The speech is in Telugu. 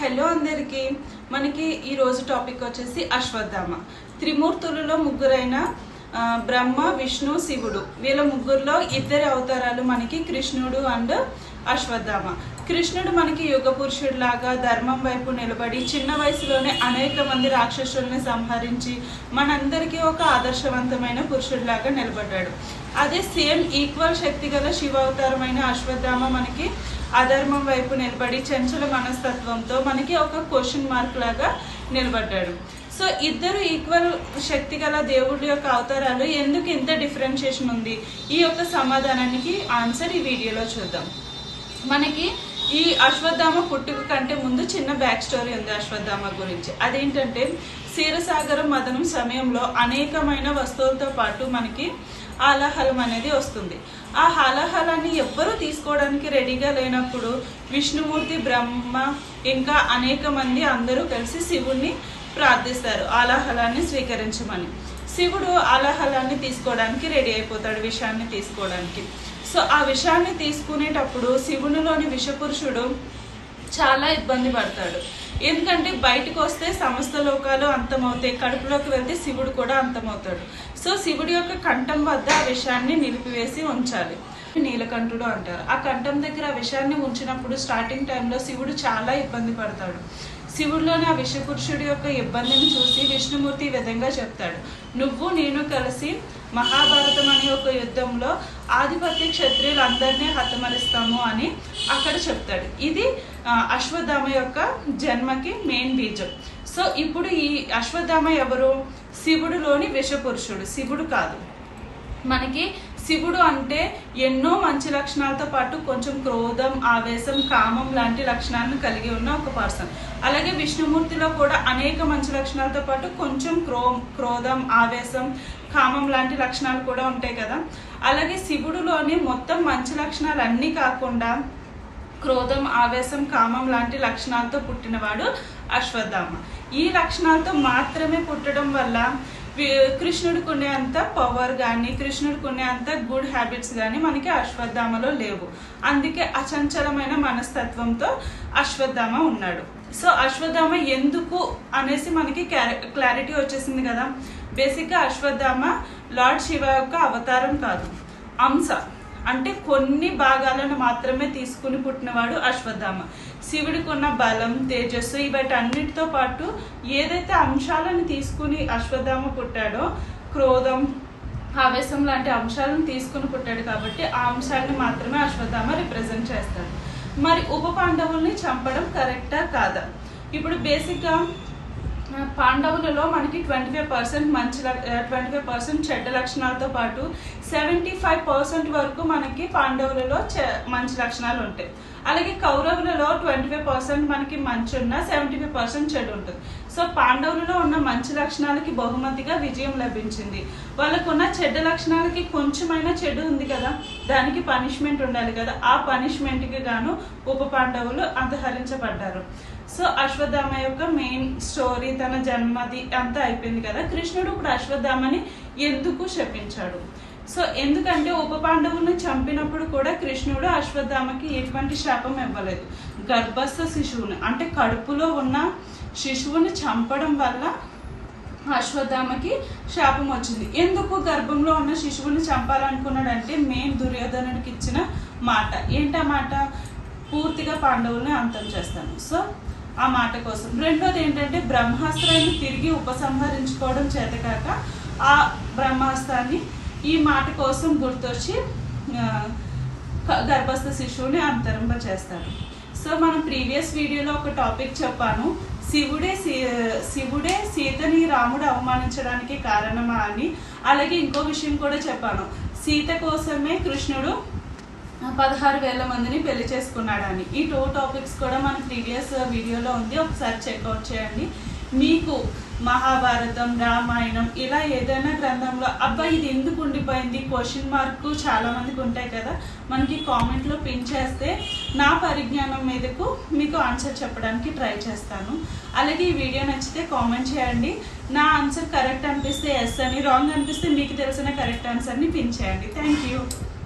హలో అందరికీ మనకి ఈ రోజు టాపిక్ వచ్చేసి అశ్వత్థామ. త్రిమూర్తులలో ముగ్గురైన బ్రహ్మ, విష్ణు, శివుడు, వీళ్ళ ముగ్గురులో ఇద్దరి అవతారాలు మనకి కృష్ణుడు అండ్ అశ్వత్థామ. కృష్ణుడు మనకి యుగ పురుషుడిలాగా ధర్మం వైపు నిలబడి చిన్న వయసులోనే అనేక మంది రాక్షసుల్ని సంహరించి మనందరికీ ఒక ఆదర్శవంతమైన పురుషుడిలాగా నిలబడ్డాడు. అదే సేమ్ ఈక్వల్ శక్తి గల శివ అవతారమైన అశ్వత్థామ మనకి అధర్మం వైపు నిలబడి చంచల మనస్తత్వంతో మనకి ఒక క్వశ్చన్ మార్క్ లాగా నిలబడ్డాడు. సో ఇద్దరు ఈక్వల్ శక్తి గల దేవుడి యొక్క అవతారాలు ఎందుకు ఇంత డిఫరెన్షియేషన్ ఉంది? ఈ యొక్క సమాధానానికి ఆన్సర్ ఈ వీడియోలో చూద్దాం. మనకి ఈ అశ్వత్థామ పుట్టుక కంటే ముందు చిన్న బ్యాక్ స్టోరీ ఉంది అశ్వత్థామ గురించి. అదేంటంటే క్షీరసాగర మదనం సమయంలో అనేకమైన వస్తువులతో పాటు మనకి హాలాహలం అనేది వస్తుంది. ఆ హాలాహలాన్ని ఎవ్వరూ తీసుకోవడానికి రెడీగా లేనప్పుడు విష్ణుమూర్తి, బ్రహ్మ ఇంకా అనేక మంది అందరూ కలిసి శివుణ్ణి ప్రార్థిస్తారు హాలాహలాన్ని స్వీకరించమని. శివుడు హాలాహలాన్ని తీసుకోవడానికి రెడీ అయిపోతాడు, విషాన్ని తీసుకోవడానికి. సో ఆ విషాన్ని తీసుకునేటప్పుడు శివునిలోని విషపురుషుడు చాలా ఇబ్బంది పడతాడు. ఎందుకంటే బయటకు వస్తే సమస్త లోకాలు అంతమవుతాయి, కడుపులోకి వెళ్తే శివుడు కూడా అంతమవుతాడు. సో శివుడి యొక్క కంఠం వద్ద ఆ విషాన్ని నిలిపివేసి ఉంచాలి, నీలకంఠుడు అంటారు. ఆ కంఠం దగ్గర ఆ విషాన్ని ఉంచినప్పుడు స్టార్టింగ్ టైంలో శివుడు చాలా ఇబ్బంది పడతాడు. శివుడిలోని ఆ విషపురుషుడి యొక్క ఇబ్బందిని చూసి విష్ణుమూర్తి ఈ విధంగా చెప్తాడు, నువ్వు నేను కలిసి మహాభారతం అనే ఒక యుద్ధంలో ఆధిపత్య క్షత్రియులందరినీ హతమరిస్తాము అని అక్కడ చెప్తాడు. ఇది అశ్వత్థామ యొక్క జన్మకి మెయిన్ బీజం. సో ఇప్పుడు ఈ అశ్వత్థామ ఎవరు? శివుడిలోని విషపురుషుడు, శివుడు కాదు. మనకి శివుడు అంటే ఎన్నో మంచి లక్షణాలతో పాటు కొంచెం క్రోధం, ఆవేశం, కామం లాంటి లక్షణాలను కలిగి ఉన్న ఒక పర్సన్. అలాగే విష్ణుమూర్తిలో కూడా అనేక మంచి లక్షణాలతో పాటు కొంచెం క్రోధం, ఆవేశం, కామం లాంటి లక్షణాలు కూడా ఉంటాయి కదా. అలాగే శివుడులోని మొత్తం మంచి లక్షణాలు అన్నీ కాకుండా క్రోధం, ఆవేశం, కామం లాంటి లక్షణాలతో పుట్టినవాడు అశ్వత్థామ. ఈ లక్షణాలతో మాత్రమే పుట్టడం వల్ల కృష్ణుడికి ఉండే అంత పవర్ కానీ, కృష్ణుడికి ఉండే అంత గుడ్ హ్యాబిట్స్ కానీ మనకి అశ్వత్థామలో లేవు. అందుకే అచంచలమైన మనస్తత్వంతో అశ్వత్థామ ఉన్నాడు. సో అశ్వత్థామ ఎందుకు అనేసి మనకి క్లారిటీ వచ్చేసింది కదా. బేసిక్గా అశ్వత్థామ లార్డ్ శివ యొక్క అవతారం కాదు, అంశ. అంటే కొన్ని భాగాలను మాత్రమే తీసుకుని పుట్టినవాడు అశ్వత్థామ. శివుడికి ఉన్న బలం, తేజస్సు వీటన్నిటితో పాటు ఏదైతే అంశాలను తీసుకుని అశ్వత్థామ పుట్టాడో, క్రోధం, ఆవేశం లాంటి అంశాలను తీసుకుని పుట్టాడు కాబట్టి ఆ అంశాన్ని మాత్రమే అశ్వత్థామ రిప్రజెంట్ చేస్తాడు. మరి ఉప పాండవుల్ని చంపడం కరెక్టా కాదా? ఇప్పుడు బేసిక్గా పాండవులలో మనకి 25% మంచి 25% చెడ్డ లక్షణాలతో పాటు 75% వరకు మనకి పాండవులలో మంచి లక్షణాలు ఉంటాయి. అలాగే కౌరవులలో 25% మనకి మంచి ఉన్న 75% చెడు ఉంటుంది. సో పాండవులలో ఉన్న మంచి లక్షణాలకి బహుమతిగా విజయం లభించింది. వాళ్ళకున్న చెడ్డ లక్షణాలకి కొంచెమైనా చెడు ఉంది కదా, దానికి పనిష్మెంట్ ఉండాలి కదా. ఆ పనిష్మెంట్కి గాను ఉప పాండవులు అంతహరించబడ్డారు. సో అశ్వత్థామ యొక్క మెయిన్ స్టోరీ, తన జన్మది అంతా అయిపోయింది కదా. కృష్ణుడు ఇప్పుడు అశ్వత్థామని ఎందుకు శపించాడు? సో ఎందుకంటే ఉప పాండవులను చంపినప్పుడు కూడా కృష్ణుడు అశ్వత్థామకి ఎటువంటి శాపం ఇవ్వలేదు. గర్భస్థ శిశువుని అంటే కడుపులో ఉన్న శిశువుని చంపడం వల్ల అశ్వత్థామకి శాపం వచ్చింది. ఎందుకు గర్భంలో ఉన్న శిశువుని చంపాలనుకున్నాడంటే మెయిన్ దుర్యోధనుడికి ఇచ్చిన మాట. ఏంటా మాట? పూర్తిగా పాండవుల్ని అంతం చేస్తాను. సో ఆ మాట కోసం. రెండోది ఏంటంటే బ్రహ్మాస్త్రాన్ని తిరిగి ఉపసంహరించుకోవడం చేతకాక ఆ బ్రహ్మాస్త్రాన్ని ఈ మాట కోసం గుర్తొచ్చి గర్భస్థ శిశువుని అంతరింప చేస్తారు. సో మనం ప్రీవియస్ వీడియోలో ఒక టాపిక్ చెప్పాను, శివుడే సీతని రాముడు అవమానించడానికి కారణమా అని. అలాగే ఇంకో విషయం కూడా చెప్పాను, సీత కోసమే కృష్ణుడు 16,000 మందిని పెళ్లి చేసుకున్నాడని. ఈ 2 టాపిక్స్ కూడా మన ప్రీవియస్ వీడియోలో ఉంది, ఒకసారి చెక్అవుట్ చేయండి. మీకు మహాభారతం, రామాయణం ఇలా ఏదైనా గ్రంథంలో అబ్బా ఇది ఎందుకు ఉండిపోయింది క్వశ్చన్ మార్క్ చాలా మందికి ఉంటాయి కదా, మనకి కామెంట్లో పిన్ చేస్తే నా పరిజ్ఞానం మీదకు మీకు ఆన్సర్ చెప్పడానికి ట్రై చేస్తాను. అలాగే ఈ వీడియో నచ్చితే కామెంట్ చేయండి. నా ఆన్సర్ కరెక్ట్ అనిపిస్తే ఎస్ అని, రాంగ్ అనిపిస్తే మీకు తెలిసిన కరెక్ట్ ఆన్సర్ని పిన్ చేయండి. Thank you.